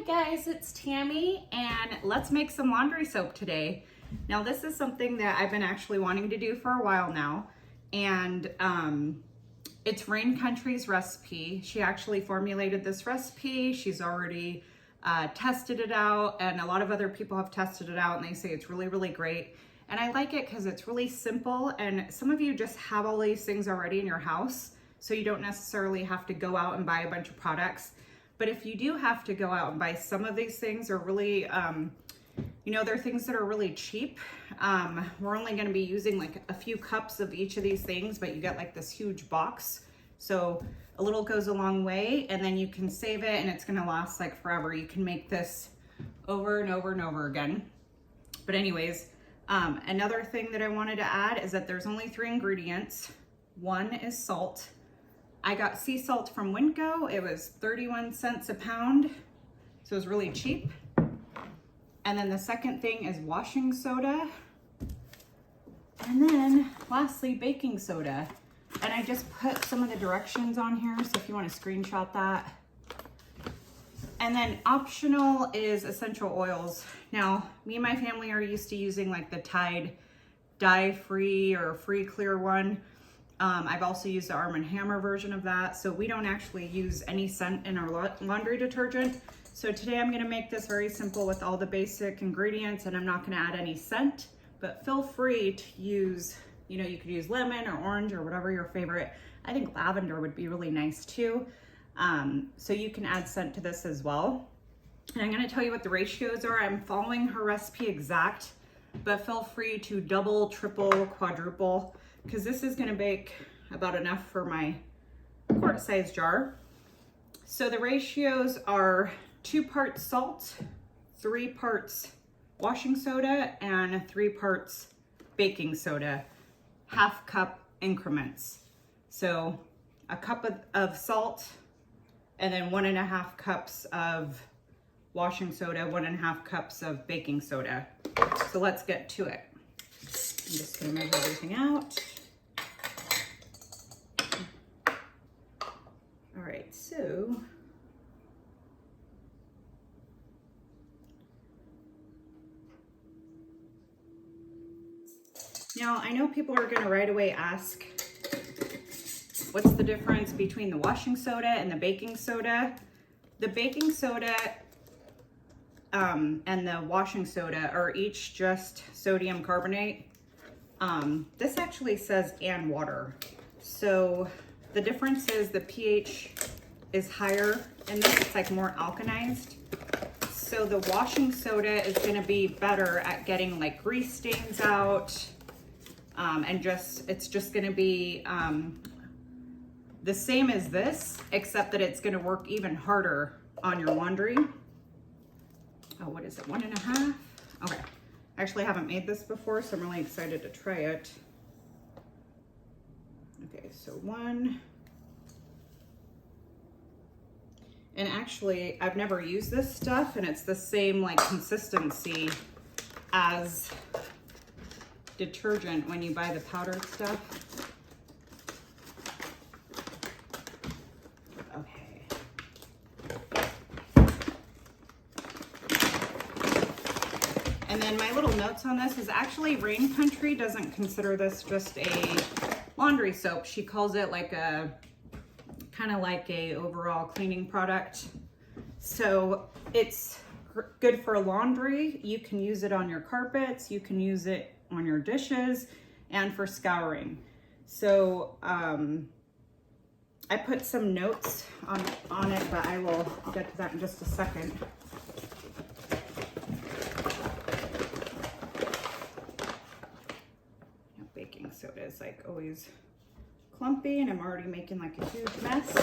Hi guys, it's Tammy and let's make some laundry soap today. Now this is something that I've been actually wanting to do for a while now, and it's Rain Country's recipe. She actually formulated this recipe. She's already tested it out, and a lot of other people have tested it out and they say it's really, really great. And I like it because it's really simple, and some of you just have all these things already in your house, so you don't necessarily have to go out and buy a bunch of products. But if you do have to go out and buy some of these things, are really, they're things that are really cheap. We're only going to be using like a few cups of each of these things, but you get like this huge box. So a little goes a long way, and then you can save it and it's going to last like forever. You can make this over and over and over again. But anyways, another thing that I wanted to add is that there's only 3 ingredients. One is salt. I got sea salt from Winco. It was 31 cents a pound, so it was really cheap. And then the second thing is washing soda. And then lastly, baking soda. And I just put some of the directions on here, so if you want to screenshot that. And then optional is essential oils. Now, me and my family are used to using like the Tide dye-free or free clear one. I've also used the Arm & Hammer version of that, so we don't actually use any scent in our laundry detergent. So today I'm going to make this very simple with all the basic ingredients, and I'm not going to add any scent, but feel free to use, you could use lemon or orange or whatever your favorite. I think lavender would be really nice too. So you can add scent to this as well. And I'm going to tell you what the ratios are. I'm following her recipe exact, but feel free to double, triple, quadruple, because this is going to bake about enough for my quart-sized jar. So the ratios are 2 parts salt, 3 parts washing soda, and 3 parts baking soda, half cup increments. So a cup of salt, and then 1.5 cups of washing soda, 1.5 cups of baking soda. So let's get to it. I'm just gonna measure everything out. All right, so now I know people are gonna right away ask, what's the difference between the washing soda and the baking soda? The baking soda and the washing soda are each just sodium carbonate. This actually says and water. So the difference is the pH is higher in this, it's like more alkalized. So the washing soda is gonna be better at getting like grease stains out, and it's just gonna be the same as this, except that it's gonna work even harder on your laundry. Oh, what is it, 1.5? Okay, I actually haven't made this before, so I'm really excited to try it. Okay, so 1. And actually, I've never used this stuff, and it's the same like consistency as detergent when you buy the powdered stuff. Okay. And then my little notes on this is actually Rain Country doesn't consider this just a laundry soap. She calls it like a kind of like a overall cleaning product. So it's good for laundry. You can use it on your carpets, you can use it on your dishes, and for scouring. So I put some notes on it, but I will get to that in just a second. Baking soda is like always clumpy, and I'm already making like a huge mess.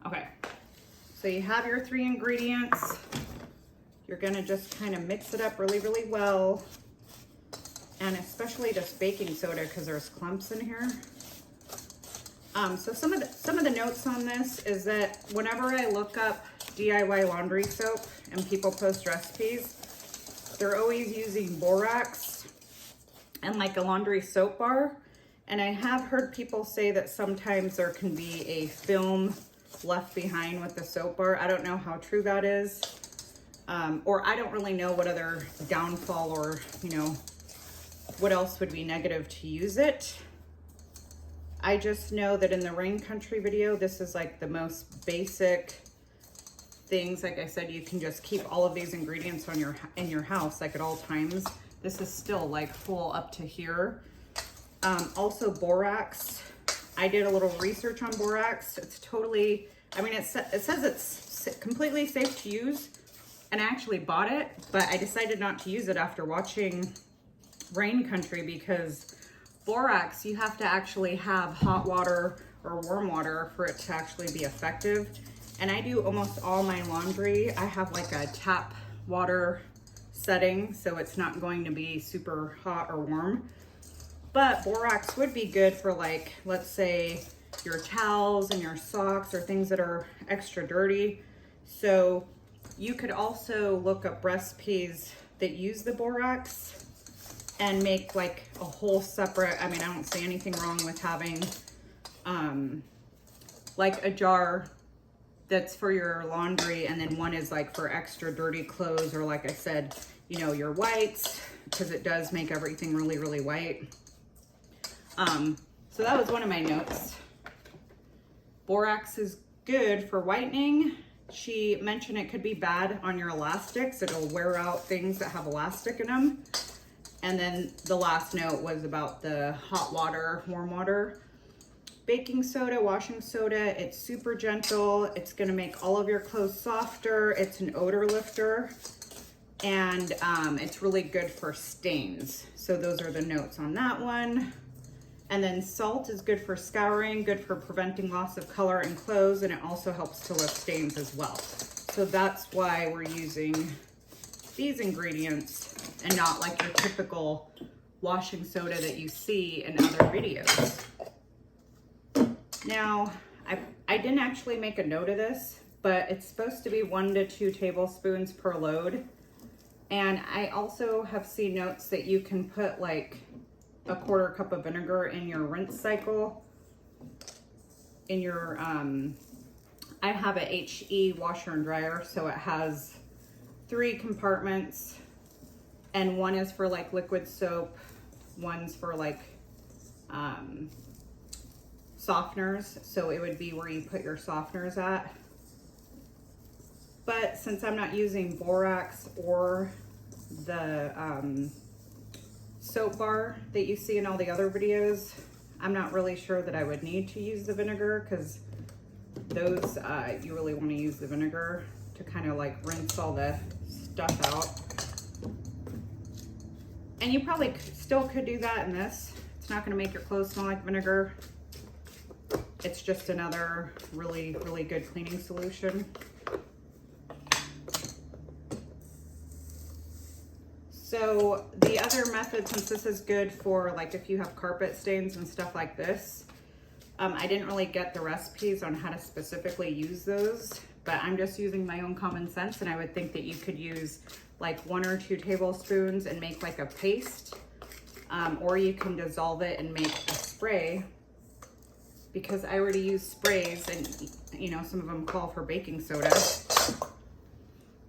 Okay, so you have your 3 ingredients. You're gonna just kind of mix it up really, really well, and especially just baking soda because there's clumps in here. So some of the notes on this is that whenever I look up DIY laundry soap and people post recipes, they're always using borax and like a laundry soap bar. And I have heard people say that sometimes there can be a film left behind with the soap bar. I don't know how true that is. Or I don't really know what other downfall or, you know, what else would be negative to use it. I just know that in the rain country video, this is like the most basic things. Like I said, you can just keep all of these ingredients on in your house, like at all times. This is still like full up to here. Also borax. I did a little research on borax. It's totally, I mean, it says it's completely safe to use, and I actually bought it, but I decided not to use it after watching Rain Country, because borax, you have to actually have hot water or warm water for it to actually be effective. And I do almost all my laundry. I have like a tap water setting, so it's not going to be super hot or warm. But borax would be good for, like, let's say your towels and your socks or things that are extra dirty. So you could also look up recipes that use the borax and make like a whole separate, I mean, I don't see anything wrong with having like a jar that's for your laundry, and then one is like for extra dirty clothes, or like I said, you know, your whites, because it does make everything really, really white. So that was one of my notes. Borax is good for whitening. She mentioned it could be bad on your elastics. It'll wear out things that have elastic in them. And then the last note was about the hot water, warm water. Baking soda, washing soda, it's super gentle. It's gonna make all of your clothes softer. It's an odor lifter. And it's really good for stains. So those are the notes on that one. And then salt is good for scouring, good for preventing loss of color in clothes, and it also helps to lift stains as well. So that's why we're using these ingredients and not like your typical washing soda that you see in other videos. Now, I didn't actually make a note of this, but it's supposed to be 1 to 2 tablespoons per load. And I also have seen notes that you can put like a 1/4 cup of vinegar in your rinse cycle. In your, I have a HE washer and dryer, so it has 3 compartments, and one is for like liquid soap, one's for like softeners, so it would be where you put your softeners at. But since I'm not using borax or the soap bar that you see in all the other videos, I'm not really sure that I would need to use the vinegar, because those, you really want to use the vinegar to kind of like rinse all the stuff out. And you probably still could do that in this. It's not going to make your clothes smell like vinegar. It's just another really, really good cleaning solution. So the other method, since this is good for like if you have carpet stains and stuff like this, I didn't really get the recipes on how to specifically use those, but I'm just using my own common sense, and I would think that you could use like 1 or 2 tablespoons and make like a paste, or you can dissolve it and make a spray, because I already use sprays, and you know, some of them call for baking soda.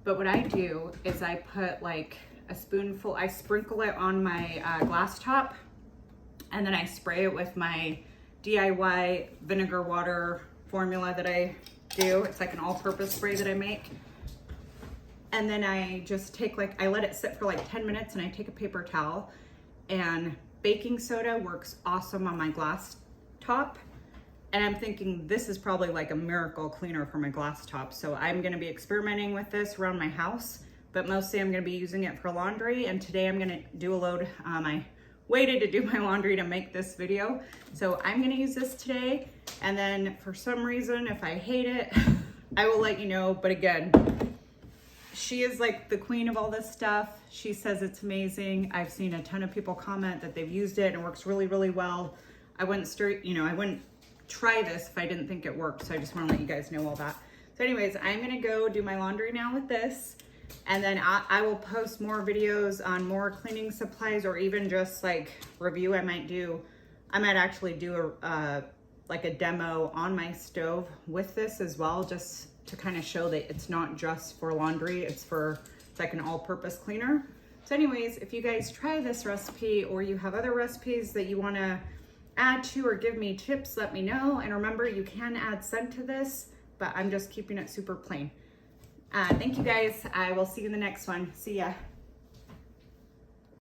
But what I do is I put like a spoonful, I sprinkle it on my glass top, and then I spray it with my DIY vinegar water formula that I do. It's like an all-purpose spray that I make. And then I just take like, I let it sit for like 10 minutes, and I take a paper towel, and baking soda works awesome on my glass top. And I'm thinking this is probably like a miracle cleaner for my glass top. So I'm gonna be experimenting with this around my house, but mostly I'm gonna be using it for laundry. And today I'm gonna do a load. I waited to do my laundry to make this video. So I'm gonna use this today. And then for some reason, if I hate it, I will let you know. But again, she is like the queen of all this stuff. She says it's amazing. I've seen a ton of people comment that they've used it and it works really, really well. I wouldn't try this if I didn't think it worked. So I just want to let you guys know all that. So anyways, I'm going to go do my laundry now with this. And then I will post more videos on more cleaning supplies, or even just like review I might actually do a like a demo on my stove with this as well, just to kind of show that it's not just for laundry, it's like an all-purpose cleaner. So anyways, if you guys try this recipe or you have other recipes that you want to add to or give me tips, let me know. And remember, you can add scent to this, but I'm just keeping it super plain. Thank you guys. I will see you in the next one. See ya.